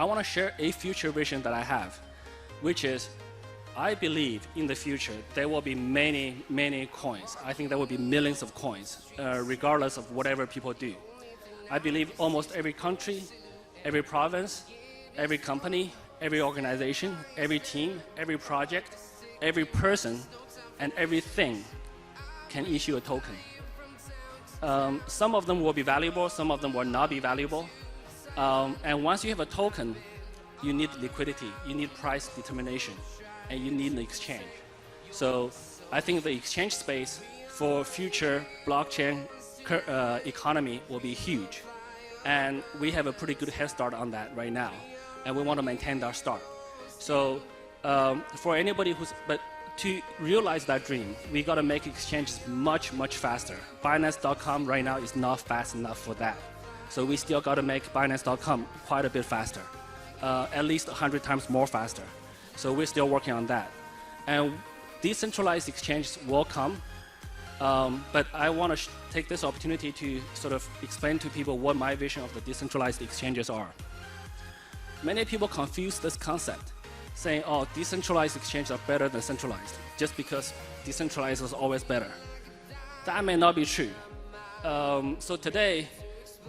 I want to share a future vision that I have, which is I believe in the future there will be many, many coins. I think there will be millions of coins, regardless of whatever people do. I believe almost every country, every province, every company, every organization, every team, every project, every person, and everything can issue a token. Some of them will be valuable, some of them will not be valuable. And once you have a token, you need liquidity, you need price determination, and you need an exchange. So I think the exchange space for future blockchain economy will be huge. And we have a pretty good head start on that right now. And we want to maintain our start. So for anybody but to realize that dream, we got to make exchanges much, much faster. Binance.com right now is not fast enough for that. So we still got to make Binance.com quite a bit faster, at least 100 times more faster. So we're still working on that. And decentralized exchanges will come, but I want to take this opportunity to sort of explain to people what my vision of the decentralized exchanges are. Many people confuse this concept, saying, oh, decentralized exchanges are better than centralized, just because decentralized is always better. That may not be true. So today,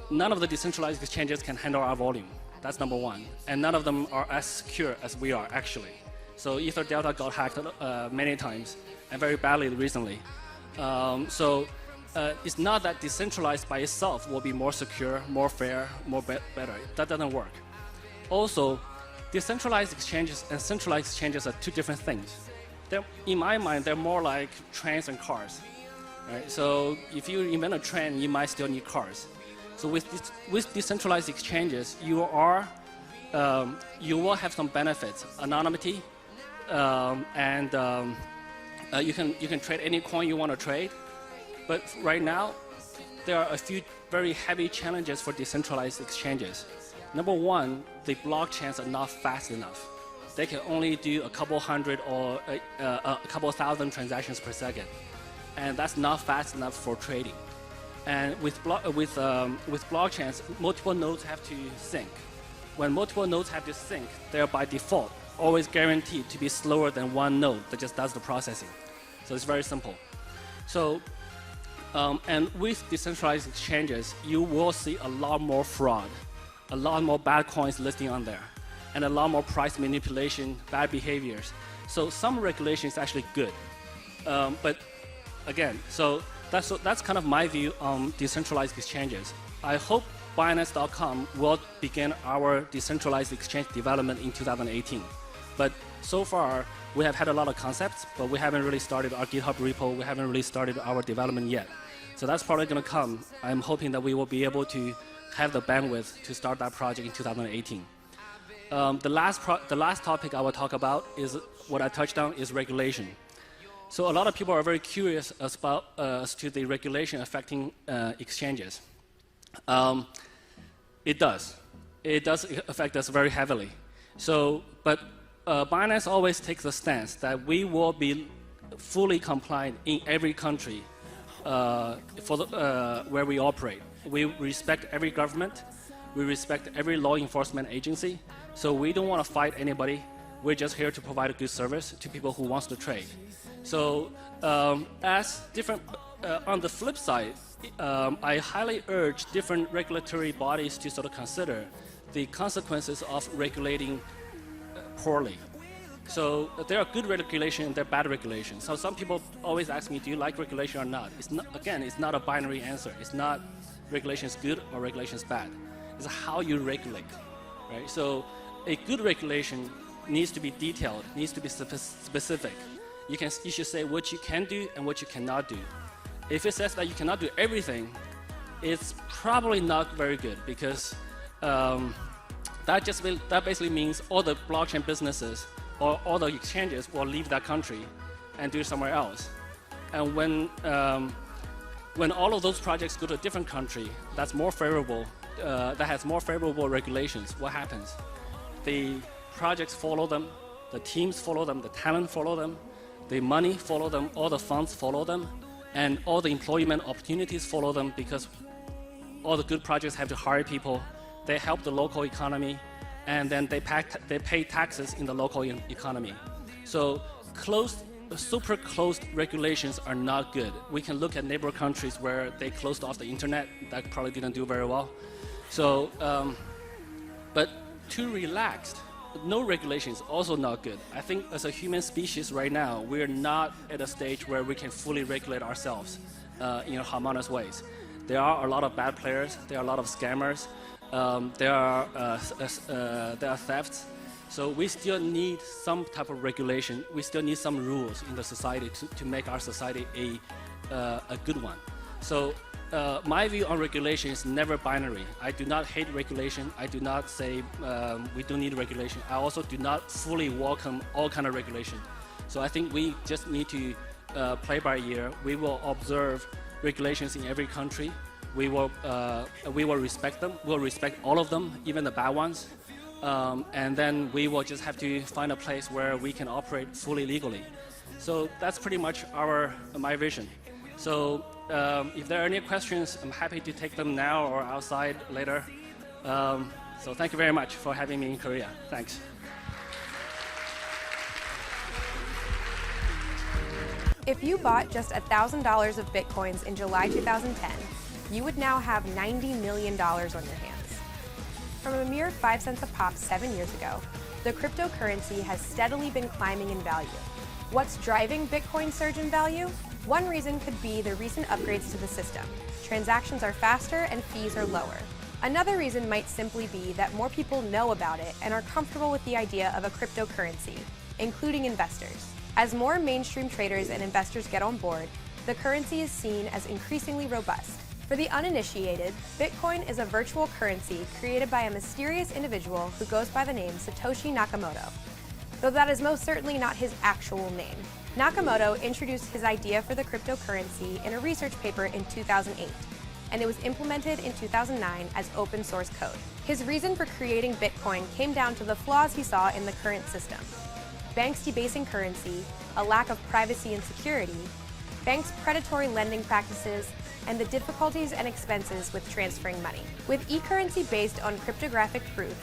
none of the decentralized exchanges can handle our volume. That's number one. And none of them are as secure as we are, actually. So Ether Delta got hacked many times, and very badly recently. It's not that decentralized by itself will be more secure, more fair, better. That doesn't work. Also, decentralized exchanges and centralized exchanges are two different things. In my mind, they're more like trains and cars. Right? So if you invent a train, you might still need cars. So with decentralized exchanges, you will have some benefits, anonymity, and you can trade any coin you want to trade. But right now, there are a few very heavy challenges for decentralized exchanges. Number one, the blockchains are not fast enough. They can only do a couple hundred or a couple thousand transactions per second, and that's not fast enough for trading. And with blockchains, multiple nodes have to sync. When multiple nodes have to sync, they're by default always guaranteed to be slower than one node that just does the processing. So it's very simple. So, and with decentralized exchanges, you will see a lot more fraud, a lot more bad coins listing on there, and a lot more price manipulation, bad behaviors. So some regulation is actually good. But again, so that's kind of my view on decentralized exchanges. I hope Binance.com will begin our decentralized exchange development in 2018. But so far, we have had a lot of concepts, but we haven't really started our GitHub repo. We haven't really started our development yet. So that's probably going to come. I'm hoping that we will be able to have the bandwidth to start that project in 2018. The last topic I will talk about is what I touched on is regulation. So a lot of people are very curious as to the regulation affecting exchanges. It does. It does affect us very heavily. So, but Binance always takes the stance that we will be fully compliant in every country where we operate. We respect every government. We respect every law enforcement agency. So we don't want to fight anybody. We're just here to provide a good service to people who wants to trade. So on the flip side, I highly urge different regulatory bodies to sort of consider the consequences of regulating poorly. So there are good regulation and there are bad regulation. So some people always ask me, do you like regulation or not? Again, it's not a binary answer. It's not regulation is good or regulation is bad. It's how you regulate, right? So a good regulation needs to be detailed, needs to be specific. You should say what you can do and what you cannot do. If it says that you cannot do everything, it's probably not very good, because that basically means all the blockchain businesses or all the exchanges will leave that country and do it somewhere else. And when all of those projects go to a different country that's more favorable, that has more favorable regulations, what happens? The projects follow them, the teams follow them, the talent follow them, the money follow them, all the funds follow them, and all the employment opportunities follow them, because all the good projects have to hire people. They help the local economy. and then they pay taxes in the local economy. So super closed regulations are not good. We can look at neighbor countries where they closed off the internet. That probably didn't do very well. So, but too relaxed, no regulation is also not good. I think as a human species right now, we're not at a stage where we can fully regulate ourselves in harmonious ways. There are a lot of bad players. There are a lot of scammers. There are thefts. So we still need some type of regulation. We still need some rules in the society to make our society a good one. So my view on regulation is never binary. I do not hate regulation. I do not say we don't need regulation. I also do not fully welcome all kind of regulation. So I think we just need to play by ear. We will observe regulations in every country. We will respect them. We'll respect all of them, even the bad ones. And then we will just have to find a place where we can operate fully legally. So that's pretty much my vision. So if there are any questions, I'm happy to take them now or outside later. So thank you very much for having me in Korea. Thanks. If you bought just $1,000 of Bitcoins in July 2010, you would now have $90 million on your hands. From a mere 5 cents a pop 7 years ago, the cryptocurrency has steadily been climbing in value. What's driving Bitcoin's surge in value? One reason could be the recent upgrades to the system. Transactions are faster and fees are lower. Another reason might simply be that more people know about it and are comfortable with the idea of a cryptocurrency, including investors. As more mainstream traders and investors get on board, the currency is seen as increasingly robust. For the uninitiated, Bitcoin is a virtual currency created by a mysterious individual who goes by the name Satoshi Nakamoto, though that is most certainly not his actual name. Nakamoto introduced his idea for the cryptocurrency in a research paper in 2008, and it was implemented in 2009 as open source code. His reason for creating Bitcoin came down to the flaws he saw in the current system: banks debasing currency, a lack of privacy and security, banks' predatory lending practices, and the difficulties and expenses with transferring money. With e-currency based on cryptographic proof,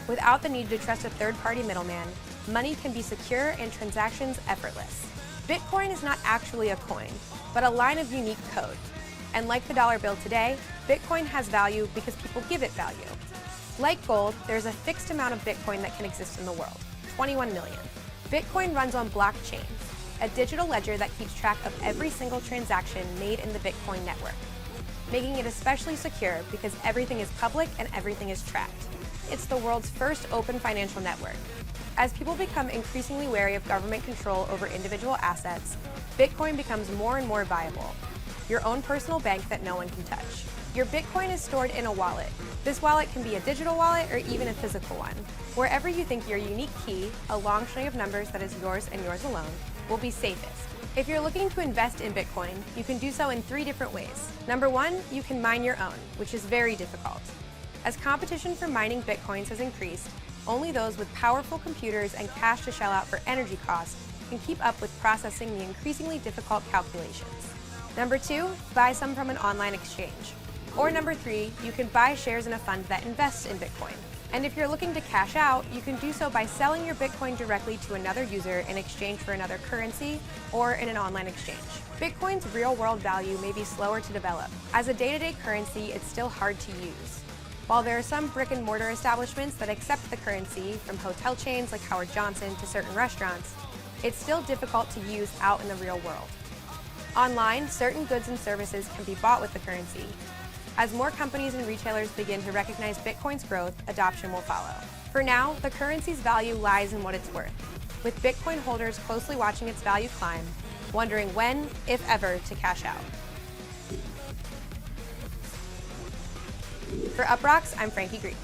without the need to trust a third-party middleman, money can be secure and transactions effortless. Bitcoin is not actually a coin, but a line of unique code. And like the dollar bill today, Bitcoin has value because people give it value. Like gold, there's a fixed amount of Bitcoin that can exist in the world, 21 million. Bitcoin runs on blockchain, a digital ledger that keeps track of every single transaction made in the Bitcoin network, making it especially secure because everything is public and everything is tracked. It's the world's first open financial network. As people become increasingly wary of government control over individual assets, Bitcoin becomes more and more viable, your own personal bank that no one can touch. Your Bitcoin is stored in a wallet. This wallet can be a digital wallet or even a physical one. Wherever you think your unique key, a long string of numbers that is yours and yours alone, will be safest. If you're looking to invest in Bitcoin, you can do so in 3 different ways. Number 1, you can mine your own, which is very difficult. As competition for mining Bitcoins has increased, only those with powerful computers and cash to shell out for energy costs can keep up with processing the increasingly difficult calculations. Number 2, buy some from an online exchange. Or number 3, you can buy shares in a fund that invests in Bitcoin. And if you're looking to cash out, you can do so by selling your Bitcoin directly to another user in exchange for another currency or in an online exchange. Bitcoin's real-world value may be slower to develop. As a day-to-day currency, it's still hard to use. While there are some brick-and-mortar establishments that accept the currency, from hotel chains like Howard Johnson to certain restaurants, it's still difficult to use out in the real world. Online, certain goods and services can be bought with the currency. As more companies and retailers begin to recognize Bitcoin's growth, adoption will follow. For now, the currency's value lies in what it's worth, with Bitcoin holders closely watching its value climb, wondering when, if ever, to cash out. For UpRocks, I'm Frankie Greek.